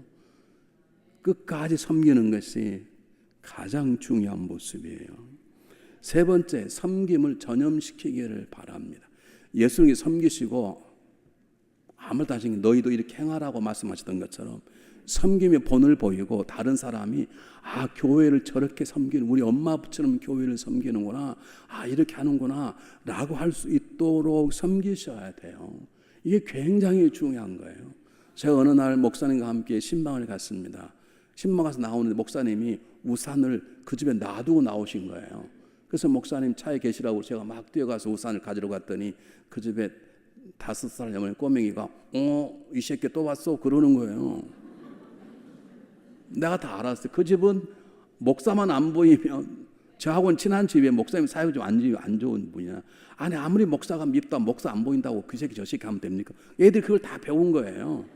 끝까지 섬기는 것이 가장 중요한 모습이에요. 세 번째, 섬김을 전염시키기를 바랍니다. 예수님이 섬기시고 아무것도 하신 게 너희도 이렇게 행하라고 말씀하셨던 것처럼 섬김의 본을 보이고 다른 사람이 교회를 저렇게 섬기는, 우리 엄마 아빠처럼 교회를 섬기는구나, 이렇게 하는구나 라고 할 수 있도록 섬기셔야 돼요. 이게 굉장히 중요한 거예요. 제가 어느 날 목사님과 함께 신방을 갔습니다. 신방 가서 나오는데 목사님이 우산을 그 집에 놔두고 나오신 거예요. 그래서 목사님 차에 계시라고 제가 막 뛰어가서 우산을 가지러 갔더니 그 집에 5살 넘은 꼬맹이가 이 새끼 또 왔어 그러는 거예요. 내가 다 알았어요. 그 집은 목사만 안 보이면, 저하고는 친한 집에 목사님 사역이 좀 안 좋은 분이야. 아무리 목사가 밉다 목사 안 보인다고 그 새끼 저 새끼 하면 됩니까? 애들이 그걸 다 배운 거예요.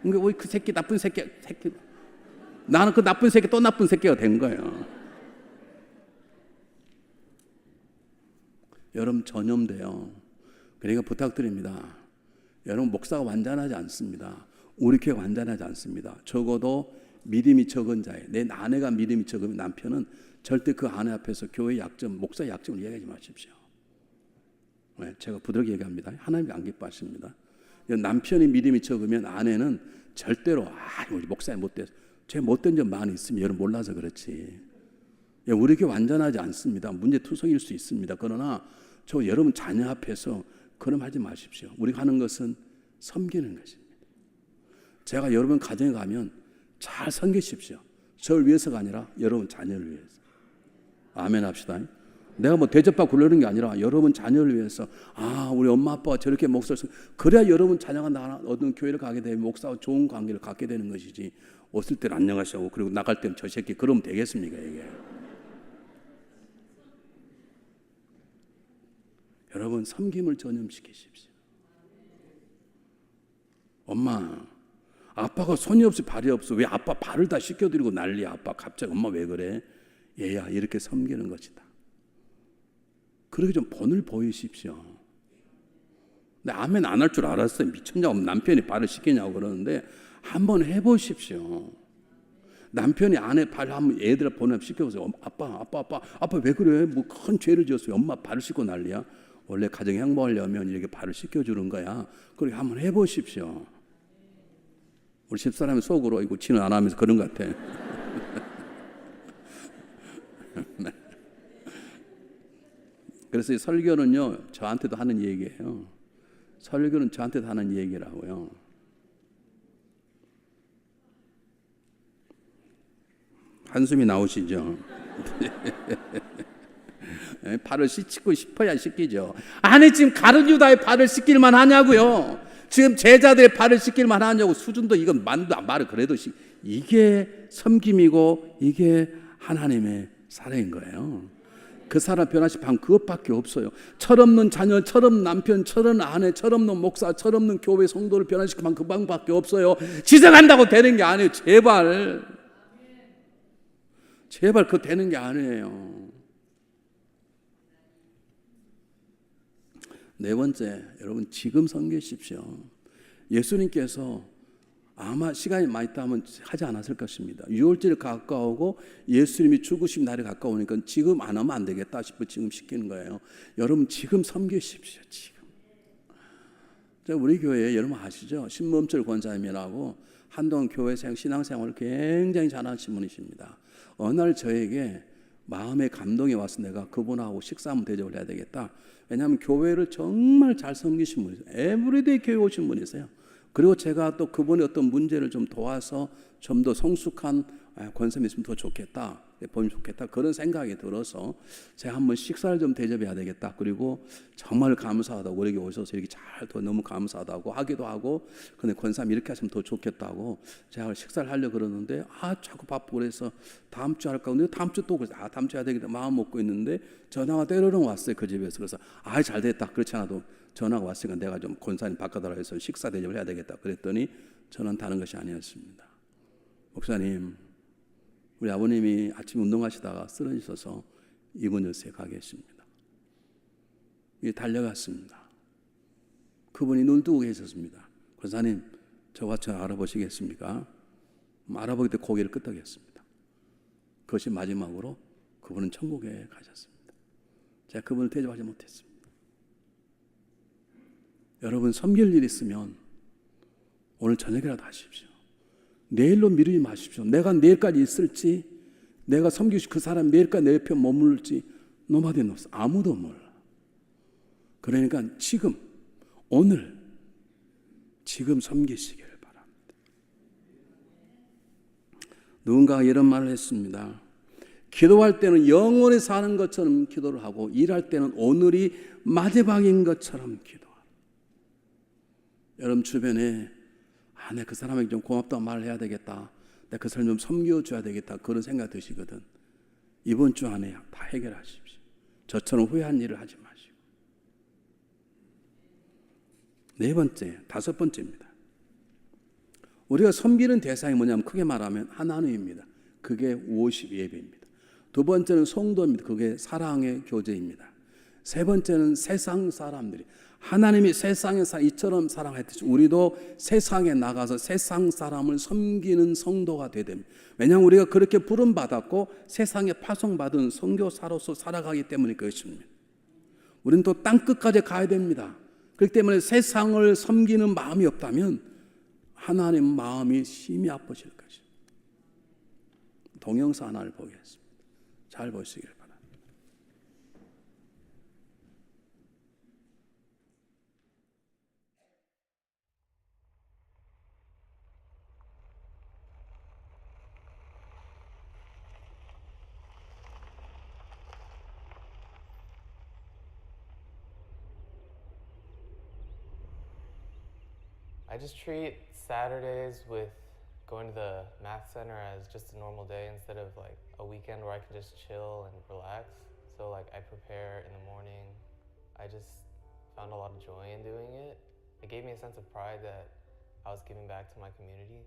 그러니까 왜 그 새끼 나쁜 새끼 나는 그 나쁜 새끼 또 나쁜 새끼가 된 거예요. 여러분, 전염돼요. 그러니까 부탁드립니다. 여러분, 목사가 완전하지 않습니다. 우리 교회가 완전하지 않습니다. 적어도 믿음이 적은 자예요. 내 아내가 믿음이 적으면 남편은 절대 그 아내 앞에서 교회 약점, 목사의 약점을 얘기하지 마십시오. 제가 부드럽게 얘기합니다. 하나님이 안 기뻐하십니다. 남편이 믿음이 적으면 아내는 절대로 우리 목사님 못돼서, 제 못된 점 많이 있으면 여러분 몰라서 그렇지. 예, 우리 교회 완전하지 않습니다. 문제투성일 수 있습니다. 그러나 저 여러분 자녀 앞에서 그럼 하지 마십시오. 우리가 하는 것은 섬기는 것입니다. 제가 여러분 가정에 가면 잘 섬기십시오. 저를 위해서가 아니라 여러분 자녀를 위해서. 아멘 합시다. 내가 뭐 대접받고 그러는 게 아니라 여러분 자녀를 위해서. 우리 엄마 아빠가 저렇게 목사를 그래야 여러분 자녀가 어떤 교회를 가게 되면 목사와 좋은 관계를 갖게 되는 것이지. 없을 때는 안녕하시고 그리고 나갈 때는 저 새끼 그러면 되겠습니까 이게. 여러분 섬김을 전염시키십시오. 엄마 아빠가 손이 없어 발이 없어 왜 아빠 발을 다 씻겨드리고 난리야. 아빠 갑자기 엄마 왜 그래. 얘야 이렇게 섬기는 것이다. 그렇게 좀 본을 보이십시오. 근데 아멘 안 할 줄 알았어요. 미쳤냐고 남편이 발을 씻기냐고 그러는데 한번 해보십시오. 남편이 아내 발 한번 애들 보내면 씻겨보세요. 아빠 왜 그래? 뭐 큰 죄를 지었어요. 엄마 발을 씻고 난리야. 원래 가정 행복하려면 이렇게 발을 씻겨주는 거야. 그렇게 한번 해보십시오. 우리 집사람이 속으로 이거 지는 안 하면서 그런 것 같아. 그래서 이 설교는요 저한테도 하는 얘기예요. 설교는 저한테도 하는 얘기라고요. 한숨이 나오시죠? 발을 씻고 싶어야 씻기죠. 아니 지금 가룟 유다의 발을 씻길만 하냐고요. 지금 제자들의 발을 씻길만 하냐고. 수준도 이건 말을 그래도 이게 섬김이고 이게 하나님의 사랑인 거예요. 그 사람 변화식 방 그것밖에 없어요. 철없는 자녀, 철없는 남편, 철없는 아내, 철없는 목사, 철없는 교회 성도를 변화시키는 방 그 방밖에 없어요. 지정한다고 되는 게 아니에요. 제발 그거 되는 게 아니에요. 네 번째, 여러분 지금 섬기십시오. 예수님께서 아마 시간이 많이 있다면 하지 않았을 것입니다. 유월절이 가까우고 예수님이 죽으신 날이 가까우니까 지금 안 하면 안 되겠다 싶어 지금 시키는 거예요. 여러분 지금 섬기십시오. 지금. 우리 교회에 여러분 아시죠? 신범철 권사님이라고 한동안 교회 신앙생활을 굉장히 잘하신 분이십니다. 어느 날 저에게 마음의 감동이 와서 내가 그분하고 식사 한번 대접을 해야 되겠다. 왜냐하면 교회를 정말 잘 섬기신 분이세요. 에브리데이 교회 오신 분이세요. 그리고 제가 또 그분의 어떤 문제를 좀 도와서 좀 더 성숙한 권사님이 있으면 더 좋겠다, 보면 좋겠다 그런 생각이 들어서 제가 한번 식사를 좀 대접해야 되겠다. 그리고 정말 감사하다고 우리에게 오셔서 이렇게 잘 더 너무 감사하다고 하기도 하고, 근데 권사님 이렇게 하시면 더 좋겠다고 제가 식사를 하려고 그러는데 자꾸 바쁘고 그래서 다음 주 할까. 근데 다음 주 또 그래서 다음 주 해야 되겠다 마음 먹고 있는데 전화가 때로는 왔어요. 그 집에서. 그래서 잘 됐다. 그렇지 않아도 전화가 왔으니까 내가 좀 권사님 바꿔달라 해서 식사 대접을 해야 되겠다 그랬더니 저는 다른 것이 아니었습니다. 목사님, 우리 아버님이 아침 운동하시다가 쓰러지셔서 입원요새에 가 계십니다. 달려갔습니다. 그분이 눈 뜨고 계셨습니다. 권사님, 저와 저 알아보시겠습니까? 알아보기 때 고개를 끄덕였습니다. 그것이 마지막으로 그분은 천국에 가셨습니다. 제가 그분을 대접하지 못했습니다. 여러분 섬길 일 있으면 오늘 저녁이라도 하십시오. 내일로 미루지 마십시오. 내가 내일까지 있을지, 내가 섬기시 그 사람 내일까지 내 옆에 머물지 노마디 없어. 아무도 몰라. 그러니까 지금 오늘 지금 섬기시기를 바랍니다. 누군가가 이런 말을 했습니다. 기도할 때는 영원히 사는 것처럼 기도를 하고 일할 때는 오늘이 마지막인 것처럼 기도하라. 여러분 주변에 내가 그 사람에게 좀 고맙다고 말을 해야 되겠다. 내가 그 사람 좀 섬겨줘야 되겠다. 그런 생각 드시거든. 이번 주 안에 다 해결하십시오. 저처럼 후회한 일을 하지 마시고. 네 번째, 다섯 번째입니다. 우리가 섬기는 대상이 뭐냐면 크게 말하면 하나님입니다. 그게 worship 예배입니다. 두 번째는 성도입니다. 그게 사랑의 교제입니다. 세 번째는 세상 사람들이 하나님이 세상에서 이처럼 사랑했듯이 우리도 세상에 나가서 세상 사람을 섬기는 성도가 되야 됩니다. 왜냐하면 우리가 그렇게 부름받았고 세상에 파송받은 선교사로서 살아가기 때문에 그것입니다. 우리는 또 땅끝까지 가야 됩니다. 그렇기 때문에 세상을 섬기는 마음이 없다면 하나님 마음이 심히 아프실 것입니다. 동영상 하나를 보겠습니다. 잘 보시길 바랍니다. I just treat Saturdays with going to the math center as just a normal day instead of like a weekend where I can just chill and relax. So like I prepare in the morning. I just found a lot of joy in doing it. It gave me a sense of pride that I was giving back to my community.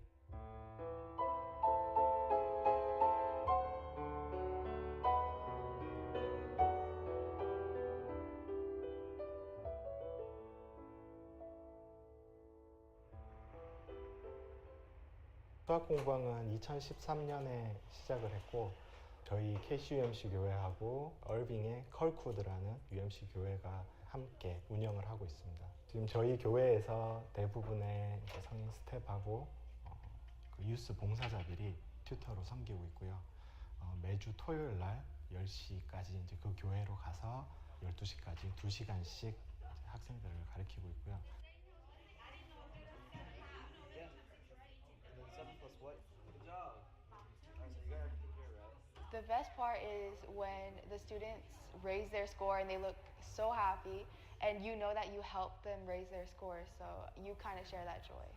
수학 공부는 2013년에 시작을 했고 저희 KCUMC 교회하고 얼빙의 컬쿠드라는 UMC 교회가 함께 운영을 하고 있습니다. 지금 저희 교회에서 대부분의 성인 스텝하고 그 유스 봉사자들이 튜터로 섬기고 있고요. 매주 토요일 날 10시까지 이제 그 교회로 가서 12시까지 2시간씩 학생들을 가르치고 있고요. The best part is when the students raise their score and they look so happy and you know that you helped them raise their score, so you kind of share that joy.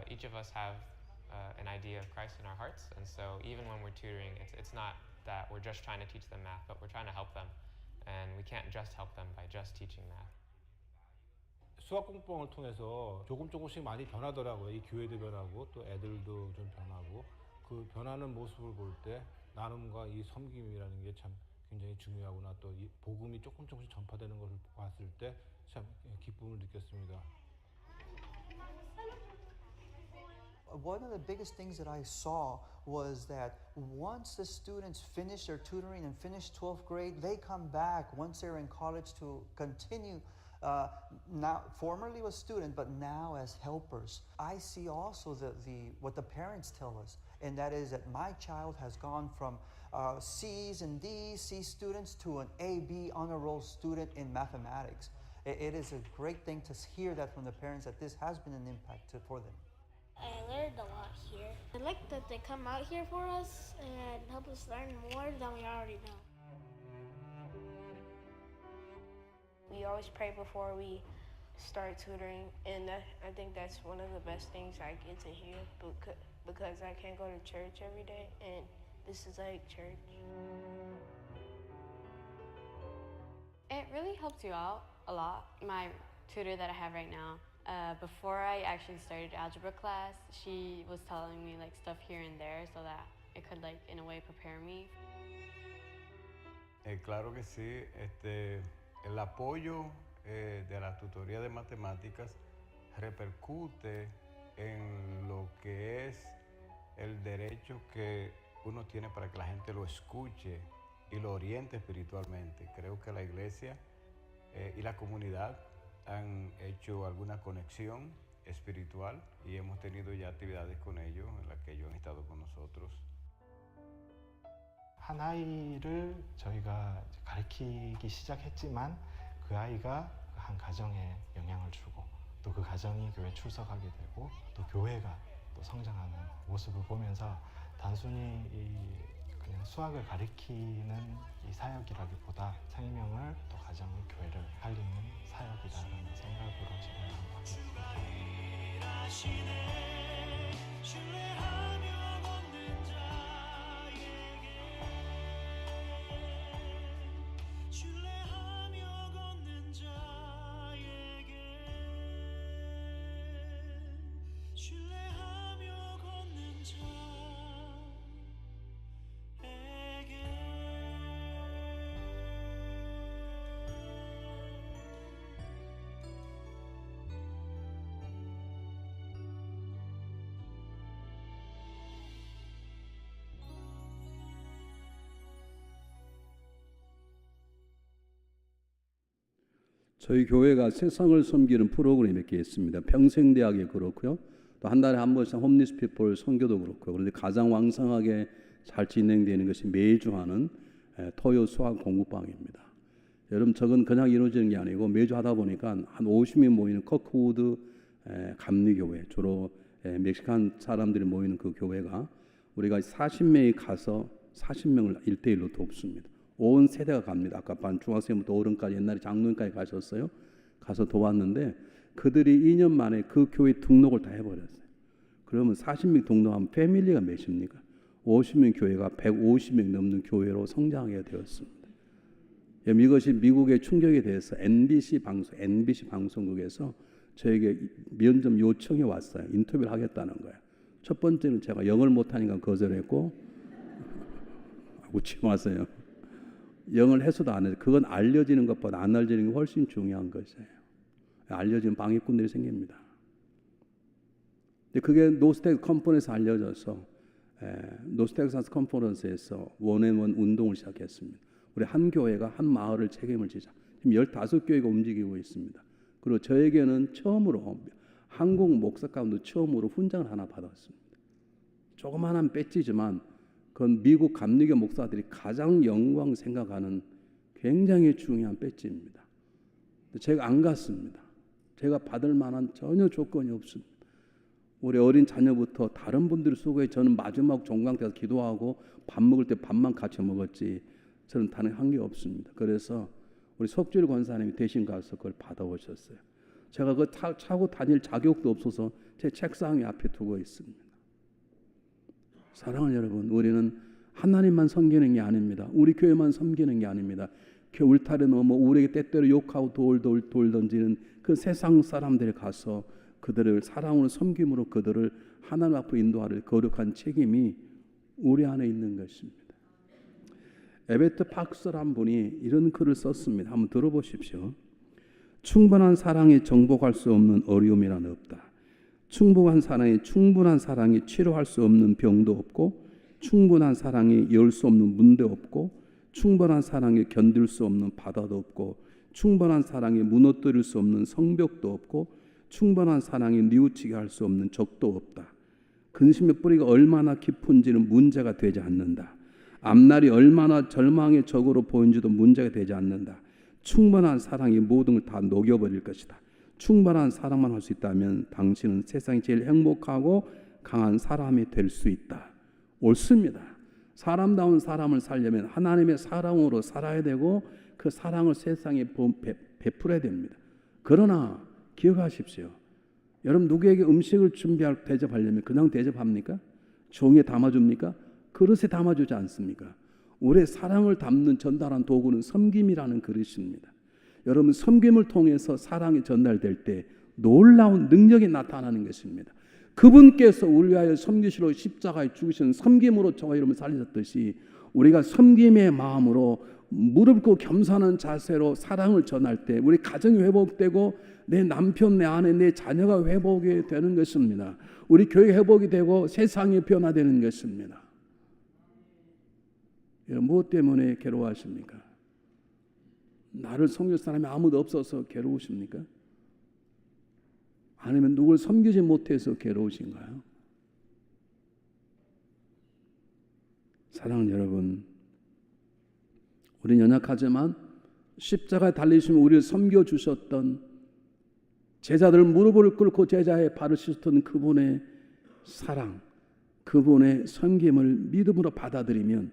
Each of us have an idea of Christ in our hearts, and so even when we're tutoring, it's not that we're just trying to teach them math, but we're trying to help them, and we can't just help them by just teaching math. 수학 공부방을 통해서 조금씩 많이 변하더라고요. 이 교회도 변하고 또 애들도 좀 변하고 그 변하는 모습을 볼 때 나눔과 이 섬김이라는 게 참 굉장히 중요하구나. 또 이 복음이 조금씩 전파되는 것을 봤을 때 참 기쁨을 느꼈습니다. One of the biggest things that I saw was that once the students finish their tutoring and finish 12th grade, they come back once they're in college to continue now formerly was student, but now as helpers. I see also what the parents tell us, and that is that my child has gone from C's and D's, C students, to an A/B honor roll student in mathematics. It is a great thing to hear that from the parents that this has been an impact for them. I learned a lot here. I like that they come out here for us and help us learn more than we already know. We always pray before we start tutoring, and I think that's one of the best things I get to hear because I can't go to church every day, and this is like church. It really helps you out a lot. My tutor that I have right now, before I actually started algebra class, she was telling me like stuff here and there so that it could like in a way prepare me. Claro que sí. El apoyo de la tutoría de matemáticas repercute en lo que es el derecho que uno tiene para que la gente lo escuche y lo oriente espiritualmente. Creo que la iglesia y la comunidad han hecho alguna conexión espiritual y hemos tenido ya actividades con ellos en las que ellos han estado con nosotros. 한 아이를 저희가 가르치기 시작했지만 그 아이가 한 가정에 영향을 주고 또 그 가정이 교회 출석하게 되고 또 교회가 또 성장하는 모습을 보면서 단순히 그냥 수학을 가르치는 이 사역이라기보다 생명을 또 가정을 교회를 살리는 사역이다라는 생각으로 진행하고 있습니다. 저희 교회가 세상을 섬기는 프로그램이 있게 있습니다. 평생대학이 그렇고요. 또 한 달에 한 번씩 홈리스 피플 선교도 그렇고, 그런데 가장 왕성하게 잘 진행되는 것이 매주 하는 토요 수학 공부방입니다. 여러분, 저건 그냥 이루어지는 게 아니고 매주 하다 보니까 한 50명 모이는 커크우드 감리교회, 주로 멕시칸 사람들이 모이는 그 교회가 우리가 40명이 가서 40명을 1대1로 돕습니다. 온 세대가 갑니다. 아까 반 중학생부터 어른까지, 옛날에 장로님까지 가셨어요. 가서 도왔는데 그들이 2년 만에 그 교회 등록을 다 해버렸어요. 그러면 40명 등록하면 패밀리가 몇입니까? 50명 교회가 150명 넘는 교회로 성장하게 되었습니다. 이것이 미국의 충격에 대해서 NBC 방송국에서 저에게 면접 요청이 왔어요. 인터뷰를 하겠다는 거예요. 첫 번째는 제가 영어를 못하니까 거절했고, 웃지 마세요. 영어를 해서도 안 해요. 그건 알려지는 것보다 안 알려지는 게 훨씬 중요한 것이에요. 알려지는 방해꾼들이 생깁니다. 근데 그게 노스텍 컨퍼런스에서 알려져서 노스텍사스 컨퍼런스에서 원앤원 운동을 시작했습니다. 우리 한 교회가 한 마을을 책임을 지자. 지금 15교회가 움직이고 있습니다. 그리고 저에게는 처음으로 한국 목사 가운데 처음으로 훈장을 하나 받았습니다. 조그마한 배지지만 그건 미국 감리교 목사들이 가장 영광 생각하는 굉장히 중요한 배지입니다. 제가 안 갔습니다. 제가 받을 만한 전혀 조건이 없습니다. 우리 어린 자녀부터 다른 분들이 수고해 저는 마지막 종강 때서 기도하고 밥 먹을 때 밥만 같이 먹었지 저는 다른 한 게 없습니다. 그래서 우리 석주일 권사님이 대신 가서 그걸 받아오셨어요. 제가 그거 차고 다닐 자격도 없어서 제 책상 앞에 두고 있습니다. 사랑하는 여러분, 우리는 하나님만 섬기는 게 아닙니다. 우리 교회만 섬기는 게 아닙니다. 그 울타리 넘어 우리에게 때때로 욕하고 돌 던지는 그 세상 사람들에 가서 그들을 사랑으로 섬김으로 그들을 하나님 앞으로 인도하는 거룩한 책임이 우리 안에 있는 것입니다. 에베트 박스라는 분이 이런 글을 썼습니다. 한번 들어보십시오. 충분한 사랑이 정복할 수 없는 어려움이란 없다. 충분한 사랑이 치료할 수 없는 병도 없고, 충분한 사랑이 열 수 없는 문도 없고, 충분한 사랑이 견딜 수 없는 바다도 없고, 충분한 사랑이 무너뜨릴 수 없는 성벽도 없고, 충분한 사랑이 뉘우치게 할 수 없는 적도 없다. 근심의 뿌리가 얼마나 깊은지는 문제가 되지 않는다. 앞날이 얼마나 절망의 적으로 보이는지도 문제가 되지 않는다. 충분한 사랑이 모든 걸 다 녹여버릴 것이다. 충분한 사랑만 할 수 있다면 당신은 세상에 제일 행복하고 강한 사람이 될 수 있다. 옳습니다. 사람다운 사람을 살려면 하나님의 사랑으로 살아야 되고 그 사랑을 세상에 베풀어야 됩니다. 그러나 기억하십시오. 여러분, 누구에게 음식을 대접하려면 그냥 대접합니까? 종이에 담아줍니까? 그릇에 담아주지 않습니까? 우리의 사랑을 담는 전달한 도구는 섬김이라는 그릇입니다. 여러분, 섬김을 통해서 사랑이 전달될 때 놀라운 능력이 나타나는 것입니다. 그분께서 우리 위하여 섬기시러 십자가에 죽으신 섬김으로 저와 여러분을 살리셨듯이 우리가 섬김의 마음으로 무릎 꿇고 겸손한 자세로 사랑을 전할 때 우리 가정이 회복되고 내 남편, 내 아내, 내 자녀가 회복이 되는 것입니다. 우리 교회 회복이 되고 세상이 변화되는 것입니다. 여러분, 무엇 때문에 괴로워하십니까? 나를 섬길 사람이 아무도 없어서 괴로우십니까? 아니면 누굴 섬기지 못해서 괴로우신가요? 사랑하는 여러분, 우리는 연약하지만 십자가에 달리시면 우리를 섬겨주셨던, 제자들 무릎을 꿇고 제자의 발을 씻었던 그분의 사랑, 그분의 섬김을 믿음으로 받아들이면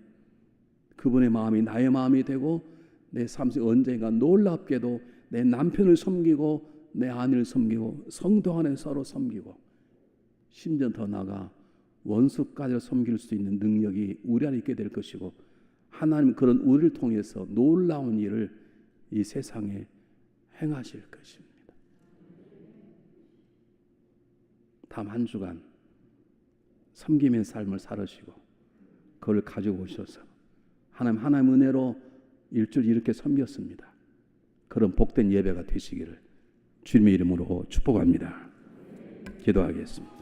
그분의 마음이 나의 마음이 되고 내 삶에서 언젠가 놀랍게도 내 남편을 섬기고 내 아내를 섬기고 성도 안에 서로 섬기고 심지어 더 나아가 원수까지 섬길 수 있는 능력이 우리 안에 있게 될 것이고, 하나님은 그런 우리를 통해서 놀라운 일을 이 세상에 행하실 것입니다. 다음 한 주간 섬김의 삶을 살으시고 그걸 가지고 오셔서 하나님 은혜로 일주일 이렇게 섬겼습니다. 그런 복된 예배가 되시기를 주님의 이름으로 축복합니다. 기도하겠습니다.